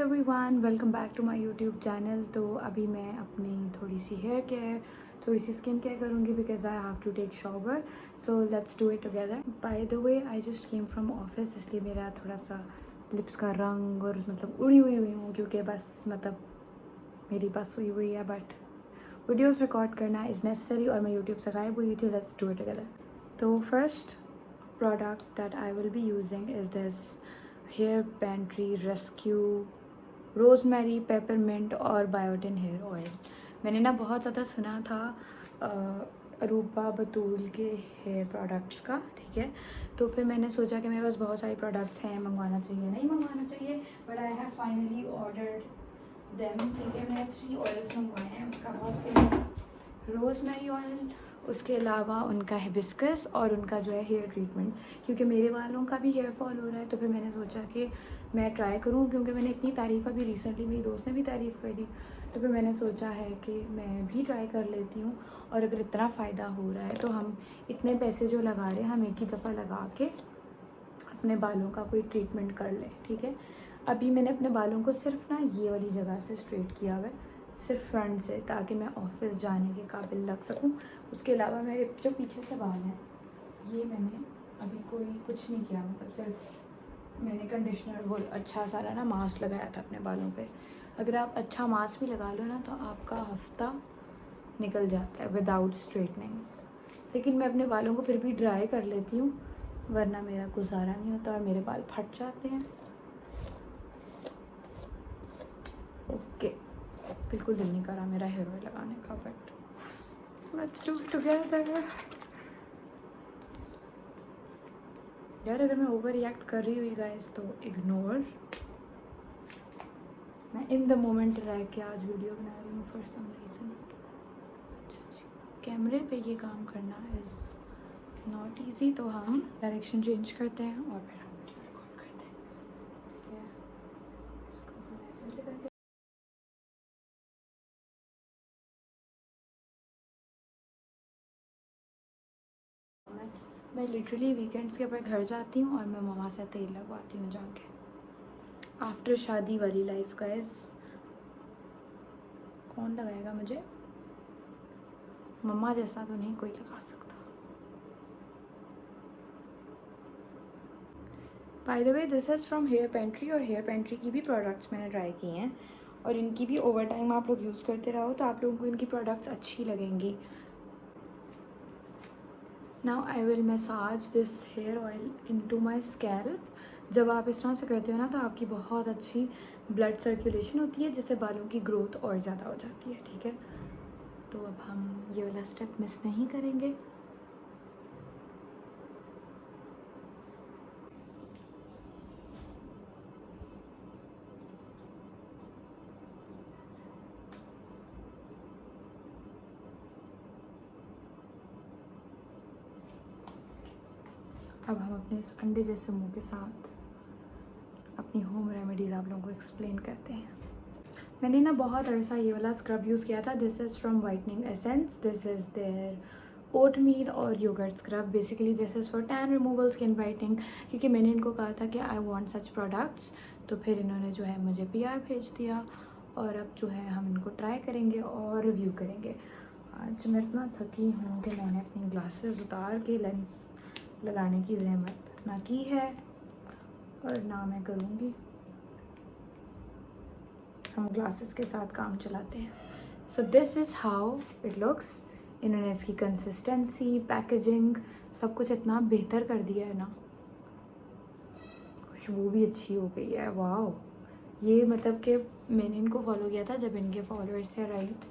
Everyone, welcome back to my YouTube channel. तो अभी मैं अपनी थोड़ी सी हेयर केयर, थोड़ी सी स्किन केयर करूँगी because I have to take shower. So let's do it together. By the way, I just came from office, इसलिए मेरा थोड़ा सा लिप्स का रंग और मतलब उड़ी हुई हूँ क्योंकि बस मतलब मेरी बस हुई है। बट वीडियोज़ रिकॉर्ड करना इज़ नेसेसरी और मैं यूट्यूब से गायब हुई थी। Let's do it together. तो first product that I will be using is this Hair Pantry Rescue rosemary, peppermint और बायोटिन हेयर ऑयल। मैंने ना बहुत ज़्यादा सुना था अरूबा बतूल के हेयर प्रोडक्ट्स का, ठीक है। तो फिर मैंने सोचा कि मेरे पास बहुत सारे प्रोडक्ट्स हैं, मंगवाना चाहिए नहीं मंगवाना चाहिए, but I have finally ordered them, ठीक है। मैंने 3 ऑयल्स मंगवाए हैं। उनका बहुत फेमस रोज़मेरी ऑयल, उसके अलावा उनका हिबिस्कस और उनका जो है हेयर ट्रीटमेंट, क्योंकि मेरे वालों का भी हेयर फॉल हो रहा है। तो फिर मैंने सोचा कि मैं ट्राई करूं, क्योंकि मैंने इतनी तारीफ़ अभी रिसेंटली मेरी दोस्त ने भी तारीफ़ कर दी। तो फिर मैंने सोचा है कि मैं भी ट्राई कर लेती हूं, और अगर इतना फ़ायदा हो रहा है तो हम इतने पैसे जो लगा रहे हैं हम एक ही दफ़ा लगा के अपने बालों का कोई ट्रीटमेंट कर लें, ठीक है। अभी मैंने अपने बालों को सिर्फ ना ये वाली जगह से स्ट्रेट किया हुआ है, सिर्फ फ्रंट से, ताकि मैं ऑफिस जाने के काबिल लग सकूं। उसके अलावा मेरे जो पीछे से बाल हैं ये मैंने अभी कोई कुछ नहीं किया, मतलब सिर्फ मैंने कंडीशनर वो अच्छा सारा ना मास्क लगाया था अपने बालों पे। अगर आप अच्छा मास्क भी लगा लो ना तो आपका हफ्ता निकल जाता है विदाउट स्ट्रेटनिंग। लेकिन मैं अपने बालों को फिर भी ड्राई कर लेती हूँ, वरना मेरा गुजारा नहीं होता और मेरे बाल फट जाते हैं। ओके, बिल्कुल दिल नहीं कर रहा मेरा हेयर ऑयल लगाने का, but let's do it together. यार अगर मैं ओवर रिएक्ट कर रही हुई गाइस तो इग्नोर, मैं इन द मोमेंट रह के आज वीडियो बना रही हूँ फॉर सम रीज़न। कैमरे पे ये काम करना इज़ नॉट ईजी। तो हम डायरेक्शन चेंज करते हैं और फिर हम वीडियो रिकॉर्ड करते हैं, ठीक है। इसको हम ऐसे करके मैं लिटरली वीकेंड्स के ऊपर घर जाती हूँ और मैं मम्मा से तेल लगवाती हूँ जाके। आफ्टर शादी वाली लाइफ गाइस, कौन लगाएगा मुझे, मम्मा जैसा तो नहीं कोई लगा सकता। Bye the way, this is from here pantry, और हेयर पेंट्री की भी प्रोडक्ट्स मैंने ट्राई की हैं और इनकी भी ओवर टाइम आप लोग यूज़ करते रहो तो आप लोगों को इनकी प्रोडक्ट्स अच्छी लगेंगी। Now I will massage this hair oil into my scalp. जब आप इस तरह से करते हो ना तो आपकी बहुत अच्छी ब्लड सर्कुलेशन होती है, जिससे बालों की ग्रोथ और ज़्यादा हो जाती है, ठीक है। तो अब हम ये वाला स्टेप मिस नहीं करेंगे। अब हम अपने इस अंडे जैसे मुंह के साथ अपनी होम रेमेडीज़ आप लोगों को एक्सप्लेन करते हैं। मैंने ना बहुत अरसा ये वाला स्क्रब यूज़ किया था। This is from whitening essence, this is their oatmeal और yogurt scrub. Basically this is for tan removal, skin brightening, क्योंकि मैंने इनको कहा था कि आई वांट सच प्रोडक्ट्स। तो फिर इन्होंने जो है मुझे PR भेज दिया और अब जो है हम इनको ट्राई करेंगे और रिव्यू करेंगे। आज मैं इतना थकी हूँ कि मैंने अपनी ग्लासेस उतार के लेंस लगाने की जहमत ना की है और ना मैं करूँगी। हम ग्लासेस के साथ काम चलाते हैं। So this is how it looks. इन्होंने इसकी कंसिस्टेंसी, पैकेजिंग, सब कुछ इतना बेहतर कर दिया है ना, खुशबू भी अच्छी हो गई है। वाह, ये मतलब कि मैंने इनको फॉलो किया था जब इनके फॉलोअर्स थे right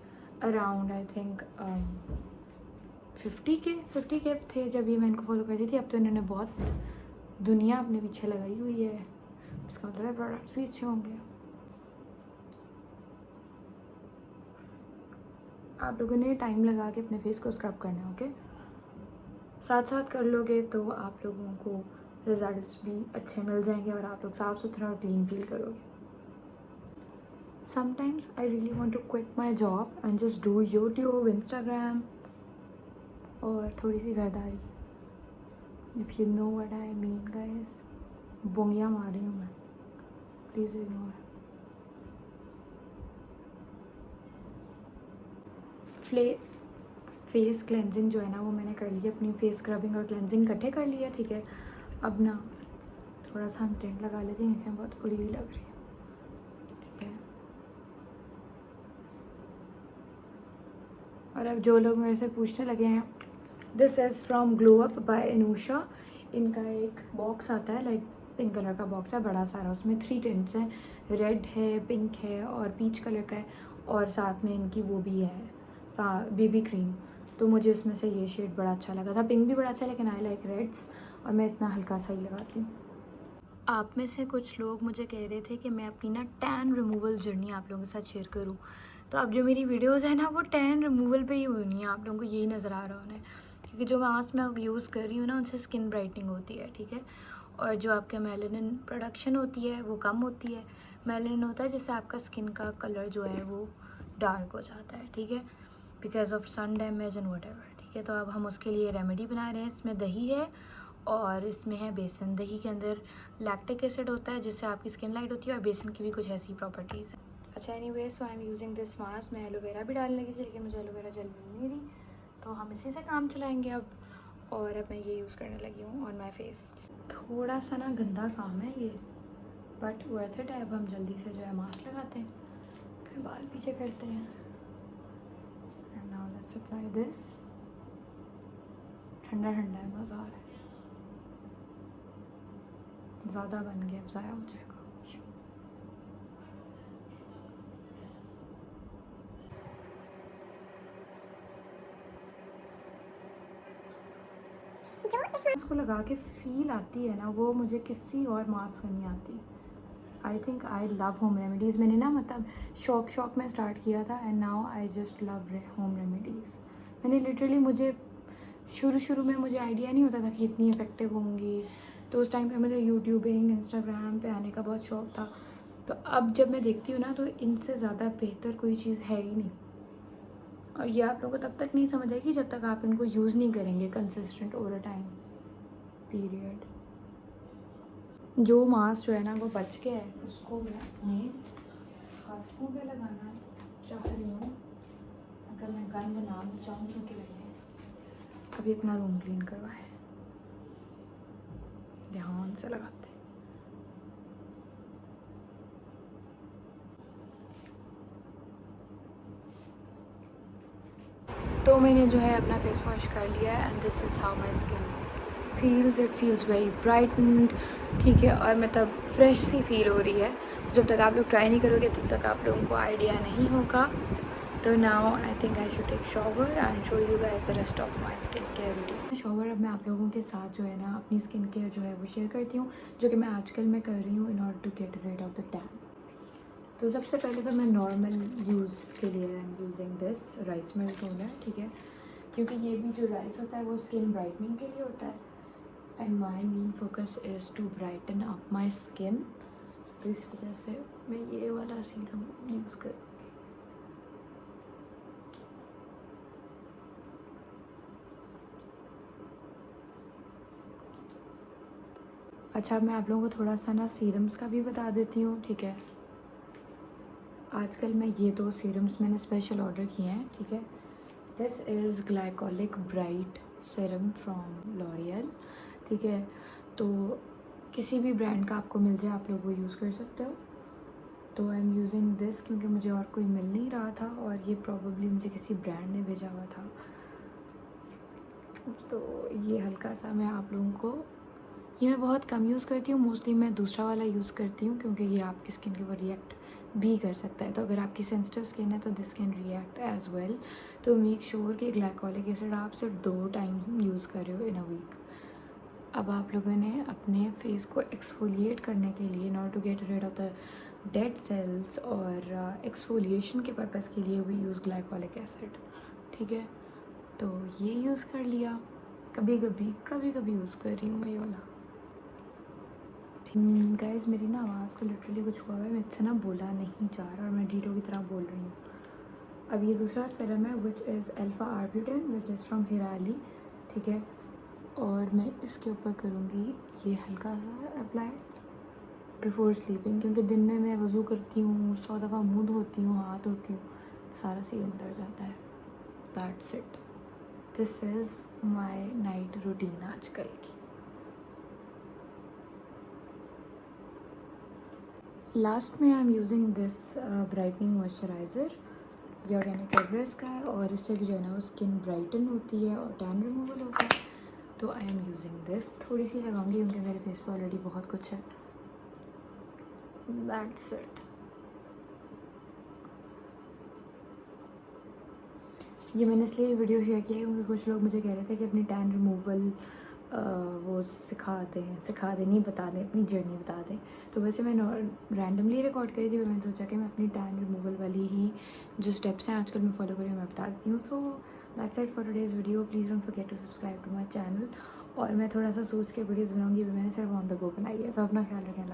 around I think 50K थे जब ये मैं इनको फॉलो करती थी। अब तो इन्होंने बहुत दुनिया अपने पीछे लगाई हुई है, इसका मतलब प्रोडक्ट्स भी अच्छे होंगे। आप लोगों ने टाइम लगा के अपने फेस को स्क्रब करना है, ओके। साथ साथ कर लोगे तो आप लोगों को रिजल्ट्स भी अच्छे मिल जाएंगे और आप लोग साफ़ सुथरा और क्लीन फील करोगे। Sometimes I really want to quit my job and just do YouTube, Instagram और थोड़ी सी घरदारी। If you know what I mean guys, बोंगियाँ मार रही हूँ मैं, प्लीज़ इग्नोर। फेस क्लेंजिंग जो है ना वो मैंने कर लिया, अपनी फेस स्क्रबिंग और क्लेंजिंग इकट्ठे कर लिया, ठीक है। अब ना थोड़ा सा हम टेंट लगा लेते हैं क्योंकि बहुत उड़ी हुई लग रही है, ठीक है। और अब जो लोग मेरे से पूछने लगे हैं, this is from glow up by Anusha. इनका एक बॉक्स आता है, लाइक पिंक कलर का बॉक्स है बड़ा सारा, उसमें 3 टिंट्स हैं, रेड है, पिंक है और पीच कलर का है, और साथ में इनकी वो भी है बेबी क्रीम। तो मुझे उसमें से ये शेड बड़ा अच्छा लगा था, पिंक भी बड़ा अच्छा, लेकिन आई लाइक रेड्स, और मैं इतना हल्का सा ही लगाती हूँ। आप में से कुछ लोग मुझे कह रहे थे कि मैं अपनी ना टैन रिमूवल जर्नी आप लोगों के साथ शेयर करूँ, तो अब जो मेरी वीडियोस है ना वो टैन रिमूवल पे ही होनी है, आप लोगों को यही नज़र आ रहा होना है, क्योंकि जो मास्क मैं यूज़ कर रही हूँ ना उनसे स्किन ब्राइटनिंग होती है, ठीक है। और जो आपके मेलानिन प्रोडक्शन होती है वो कम होती है। मेलानिन होता है जिससे आपका स्किन का कलर जो है वो डार्क हो जाता है, ठीक है, because of sun damage and whatever, ठीक है। तो अब हम उसके लिए रेमेडी बना रहे हैं। इसमें दही है और इसमें है बेसन। दही के अंदर लैक्टिक एसिड होता है जिससे आपकी स्किन लाइट होती है, और बेसन की भी कुछ ऐसी प्रॉपर्टीज़ हैं। अच्छा, anyway, so I am using this mask. मैं एलोवेरा भी डालने लगी थी लेकिन मुझे एलोवेरा जेल मिल नहीं रही, तो हम इसी से काम चलाएंगे अब। और अब मैं ये यूज़ करने लगी हूँ ऑन माई फेस। थोड़ा सा ना गंदा काम है ये, बट वर्थ इट है। अब हम जल्दी से जो है मास्क लगाते हैं, फिर बाल पीछे करते हैं। And now let's apply this. ठंडा ठंडा है, मज़ा आ रहा है। ज़्यादा बन गया, अब ज़ाया हो जाएगा। इसको लगा के फील आती है ना, वो मुझे किसी और मास्क में नहीं आती। आई think I love home remedies. मैंने ना मतलब शौक में स्टार्ट किया था, and now I just love home remedies. मैंने लिटरली, मुझे शुरू में मुझे आइडिया नहीं होता था कि इतनी इफ़ेक्टिव होंगी, तो उस टाइम पे मुझे यूट्यूबिंग इंस्टाग्राम पे आने का बहुत शौक था। तो अब जब मैं देखती हूँ ना तो इनसे ज़्यादा बेहतर कोई चीज़ है ही नहीं। और ये आप लोगों को तब तक नहीं समझ आएगी जब तक आप इनको यूज़ नहीं करेंगे consistent over a time period. जो मास्क जो है ना वो बच गया है, उसको मैं अपने हाथों पे लगाना चाह रही हूँ, अगर मैं गंद ना चाहूँ, क्योंकि मैंने अभी अपना रूम क्लीन करवाया है। ध्यान से लगाते हैं। तो मैंने जो है अपना फेस वॉश कर लिया है, and this is how my skin feels. It feels very brightened, ठीक है, और मतलब फ्रेश सी फील हो रही है। जब तक आप लोग ट्राई नहीं करोगे तब तक आप लोगों को आइडिया नहीं होगा। तो now I think I should take shower and show you guys the rest of my skin care routine. Shower अब मैं आप लोगों के साथ जो है ना अपनी स्किन केयर जो है वो शेयर करती हूँ, जो कि मैं आजकल मैं कर रही हूँ in order to get rid of the tan. तो सबसे पहले तो मैं नॉर्मल यूज़ के लिए I am using this rice milk toner, ठीक है, क्योंकि ये भी जो राइस होता है वो स्किन ब्राइटनिंग के लिए होता है, and my main focus is to brighten up my skin. तो इस वजह से मैं ये वाला सीरम यूज़ कर। अच्छा, मैं आप लोगों को थोड़ा सा ना सीरम्स का भी बता देती हूँ, ठीक है। आजकल मैं ये 2 सीरम्स मैंने स्पेशल ऑर्डर किए हैं, ठीक है। This is glycolic bright serum from L'Oréal, ठीक है। तो किसी भी ब्रांड का आपको मिल जाए आप लोग वो यूज़ कर सकते हो। तो आई एम यूजिंग दिस क्योंकि मुझे और कोई मिल नहीं रहा था, और ये प्रॉबेबली मुझे किसी ब्रांड ने भेजा हुआ था। तो ये हल्का सा मैं आप लोगों को, ये मैं बहुत कम यूज़ करती हूँ, मोस्टली मैं दूसरा वाला यूज़ करती हूँ क्योंकि ये आपकी स्किन के ऊपर रिएक्ट भी कर सकता है। तो अगर आपकी सेंसिटिव स्किन है तो this can react as well. तो मेक श्योर कि ग्लाइकोलिक एसिड आप सिर्फ 2 टाइम यूज़ कर रहे हो इन अ वीक। अब आप लोगों ने अपने फेस को एक्सफोलिएट करने के लिए, in order to get rid of the dead cells और एक्सफोलिएशन के पर्पज़ के लिए वी यूज़ ग्लाइकोलिक एसिड, ठीक है। तो ये यूज़ कर लिया, कभी कभी यूज़ कर रही हूँ मैं ये वाला। गाइस, मेरी ना आवाज़ को लिटरली कुछ हुआ है, मुझसे ना बोला नहीं जा रहा और मैं डीटो की तरह बोल रही हूँ। अब ये दूसरा सीरम है which is alpha arbutin which is from Hirali, ठीक है। और मैं इसके ऊपर करूँगी ये हल्का सा अप्लाई बिफोर स्लीपिंग, क्योंकि दिन में मैं वज़ू करती हूँ, 100 दफ़ा मुँह धोती हूँ, हाथ धोती हूँ, सारा सीरम उतर जाता है। That's it. This is my night routine आजकल की. लास्ट में आई am using this brightening moisturiser ये ऑर्गेनिक एवरेस्ट का है, और इससे भी जो है ना वो स्किन ब्राइटन होती है और टैन रिमूवल होता है. तो आई एम यूजिंग दिस. थोड़ी सी लगाऊंगी क्योंकि मेरे फेस पे ऑलरेडी बहुत कुछ है. That's it. ये मैंने इसलिए वीडियो शेयर किया क्योंकि कुछ लोग मुझे कह रहे थे कि अपनी टैन रिमूवल वो सिखा दें नहीं बता दें, अपनी जर्नी बता दें. तो वैसे मैं रैंडमली रिकॉर्ड करी थी, मैंने सोचा कि मैं अपनी टैन रिमूवल वाली ही जो स्टेप्स हैं आजकल मैं फॉलो करी मैं बता देती हूँ. So that's it for today's video. Please don't forget to subscribe to my channel. और मैं थोड़ा सा सोच के वीडियोज़ बनाऊँगी, मैंने सिर्फ ऑन द गो बनाई है. सब अपना ख्याल रखें.